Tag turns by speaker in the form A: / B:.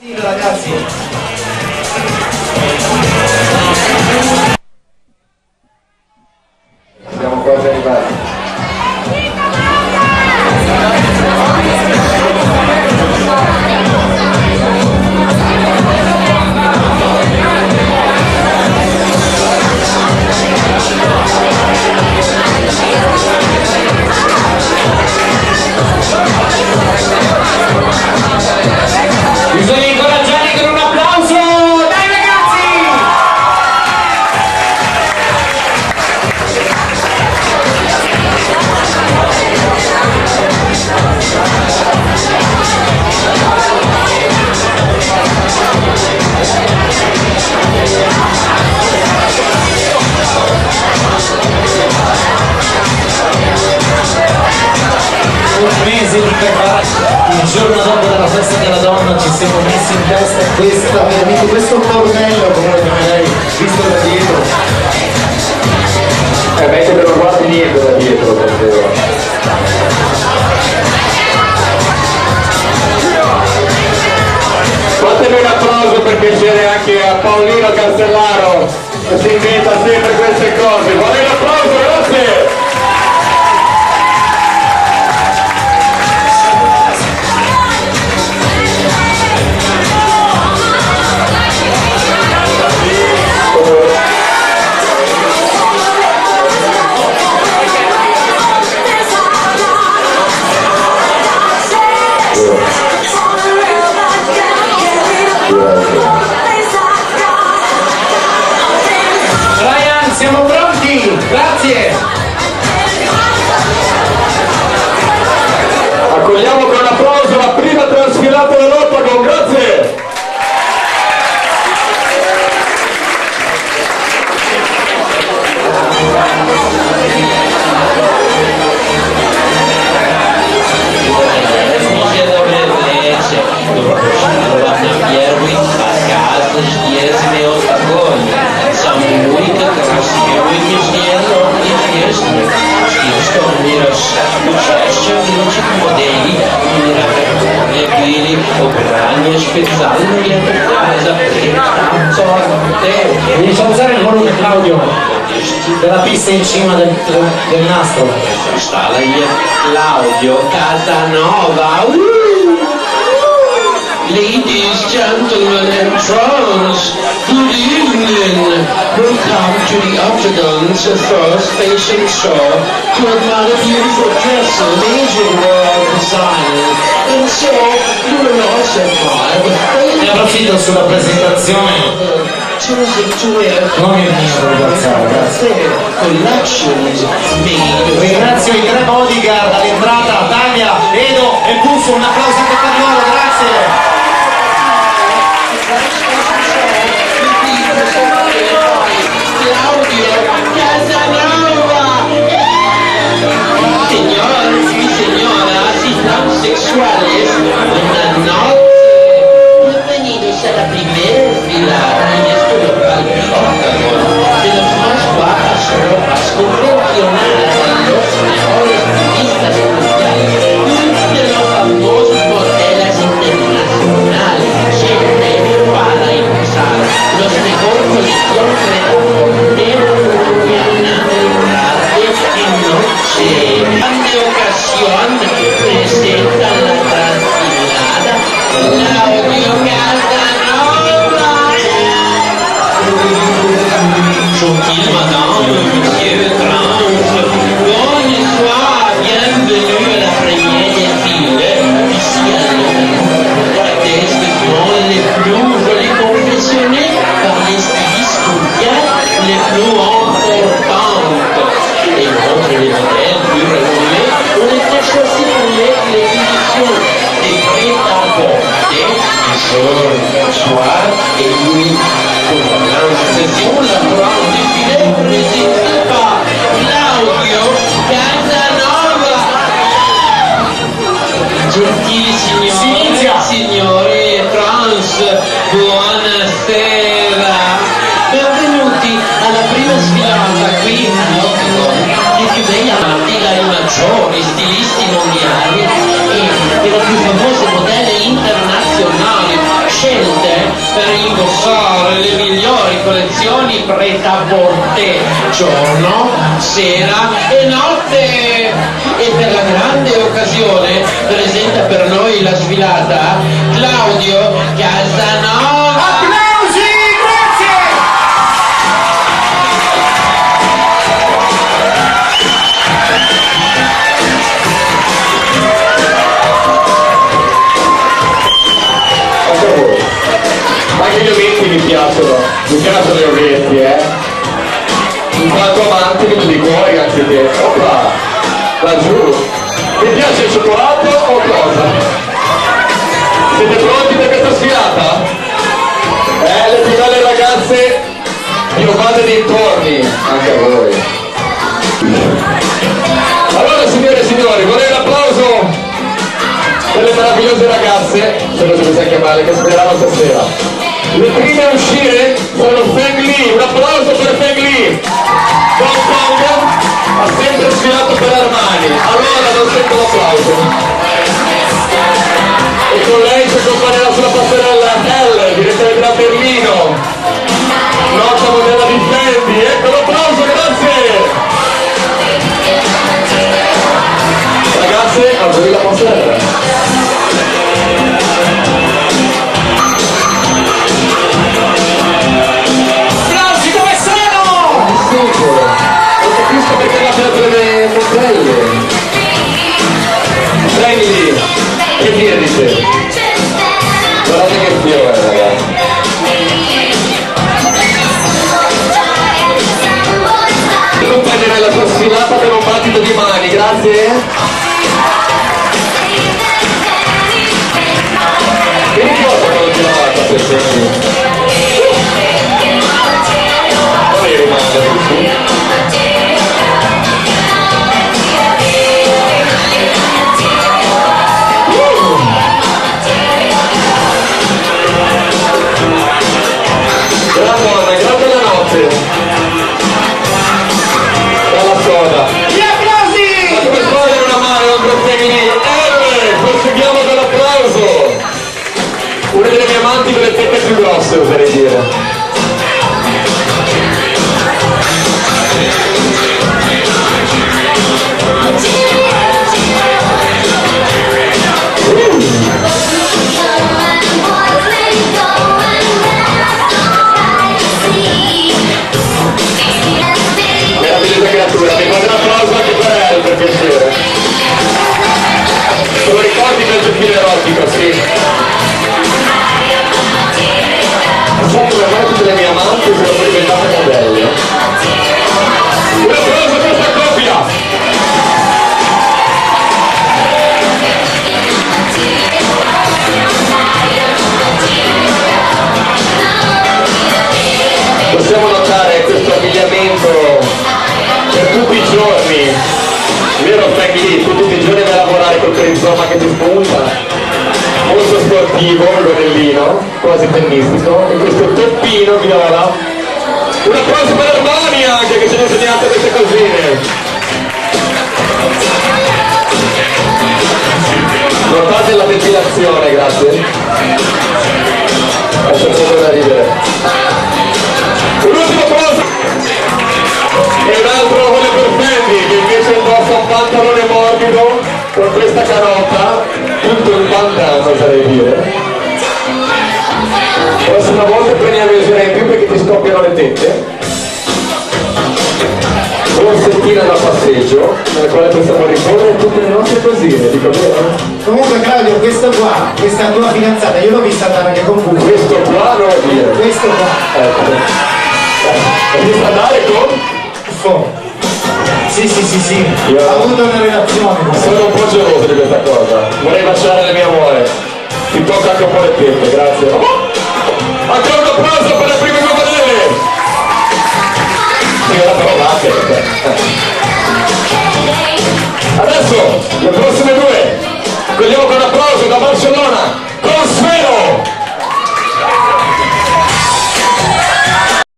A: Ragazzi,
B: siamo quasi arrivati.
A: bisogna incoraggiare con un applauso, dai ragazzi! Un mese di preparazione, il giorno dopo della festa della donna ci siamo messi in testa questa, veramente questo bordello come lo chiamerei, visto da dietro.
B: Meglio che non guardi niente da dietro, davvero. Fatemi un applauso per piacere anche a Paolino Castellaro, che si inventa sempre queste cose. Vorrei un applauso, grazie!
A: Ryan, siamo pronti, grazie!
B: Accogliamo con un applauso la prima trasfilata dell'Ottagon, grazie!
A: Riesci a usare il volume, Claudio, della pista in cima del nastro.
C: Claudio Casanova. Ladies, gentlemen and trons, good evening. Welcome to the Octagon's first fashion show to admire beautiful dresses, amazing world design. And so, you will also find
A: Ne approfitto sulla presentazione.
C: choosing to wear
A: Non mi venire a alzare, grazie.
C: collections made.
A: Ringrazio i tre bodyguard all'entrata, Taglia, Edo e Buffo, un applauso anche per loro, grazie!
C: Claudio Casanova. Señores y señoras y transexuales, buenas noches. Bienvenidos a la primera fila en este local Octagon de las más guapas ropas convencionales y los mejores turistas mundiales de los famosos modelos internacionales, siempre para impulsar los mejores colecciones contemporáneas de noche. Grande ocasión presenta la trasfilada Claudio Casanova. Gentile madame, monsieur trans, bonsoir, bienvenue à la première défilé ici à Londres. Des vêtements les plus jolis confectionnés par les stylistes mondiales les plus importantes. Et entre les modèles plus renommés, on était choisi pour mettre les éditions des prêt-à-porter du jour, soir et nuit. Pour la grande session, la grande défilé présentée par Claudio Casanova. Gentili signore, signori trans, buonasera. Benvenuti alla prima sfilata qui in Octagon dei più begli amanti dai maggiori stilisti mondiali e delle più famose modelle internazionali. C'è interpreta volte giorno, sera e notte. E per la grande occasione presenta per noi la sfilata Claudio Casanova.
A: Applausi, grazie!
B: Anche gli ovetti mi piacciono gli ovetti, in quanto amante di cuori anche te. Opla, laggiù. Mi piace il cioccolato o cosa? Siete pronti per questa sfilata? Le più belle ragazze di Ovate dintorni, anche a voi. Allora signore e signori, vorrei un applauso per le meravigliose ragazze, se non si sa chiamare, che sfioreranno stasera. Le prime a uscire sono Feng Li, un applauso per Feng Li. Hong Kong ha sempre sfilato per Armani, allora non sento l'applauso. E con lei ci accompagnerà sulla passerella Hell, direttamente da Berlino. Nota modella di Fendi, ecco l'applauso, grazie! Ragazze, a voi la passerella. Prendi, che dire di te? Guardate che fiore ragazzi. Accompagnerei la tua sfilata per un battito di mani, grazie. Che ricordo quando ti lavata per sempre? Poi rimane. Grande la notte. Dalla soda.
A: Gli applausi!
B: Ma come fare una mano non protegni? Proseguiamo con l'applauso. Una delle mie amanti con le tette più grosse, oserei dire. Meravigliosa creatura, mi fate un applauso anche per lei, per piacere. Te lo ricordi quel giochino erotico, sì? Sai come mai tutte le mie amanti sono diventate modelle? Un applauso per questa coppia! Possiamo notare questo abbigliamento per tutti i giorni, vero Feng Li? Tutti i giorni da lavorare col perizoma che ti spunta, molto sportivo, il gonnellino, quasi tennistico, e questo toppino viola. Un applauso per Armani anche che ci ha insegnato queste cosine. Notate la ventilazione, grazie. Adesso posso da ridere. Un ultimo applauso e un altro voglio per Fendi che invece indossa un pantalone morbido con questa carota, tutto il pantalone oserei dire. La prossima volta prendi una misura in più perché ti scoppiano le tette. Borsettina da passeggio nella quale possiamo riporre tutte le nostre cosine, dico vero?
A: Comunque Claudio, questo qua, questa tua fidanzata, io l'ho vista andare con Buffo.
B: Questo qua non lo dire.
A: Questo qua.
B: Ecco. Hai visto andare con?
A: Buffo. Sì,
B: Io
A: ho avuto una relazione.
B: sono un po' geloso di questa cosa. Vorrei baciare le mie amore. Ti tocca anche un po' le tette, grazie. Ancora un applauso per le prime due modelle! Sì, ora provate. Adesso, le prossime due, cogliamo con un applauso da Barcellona.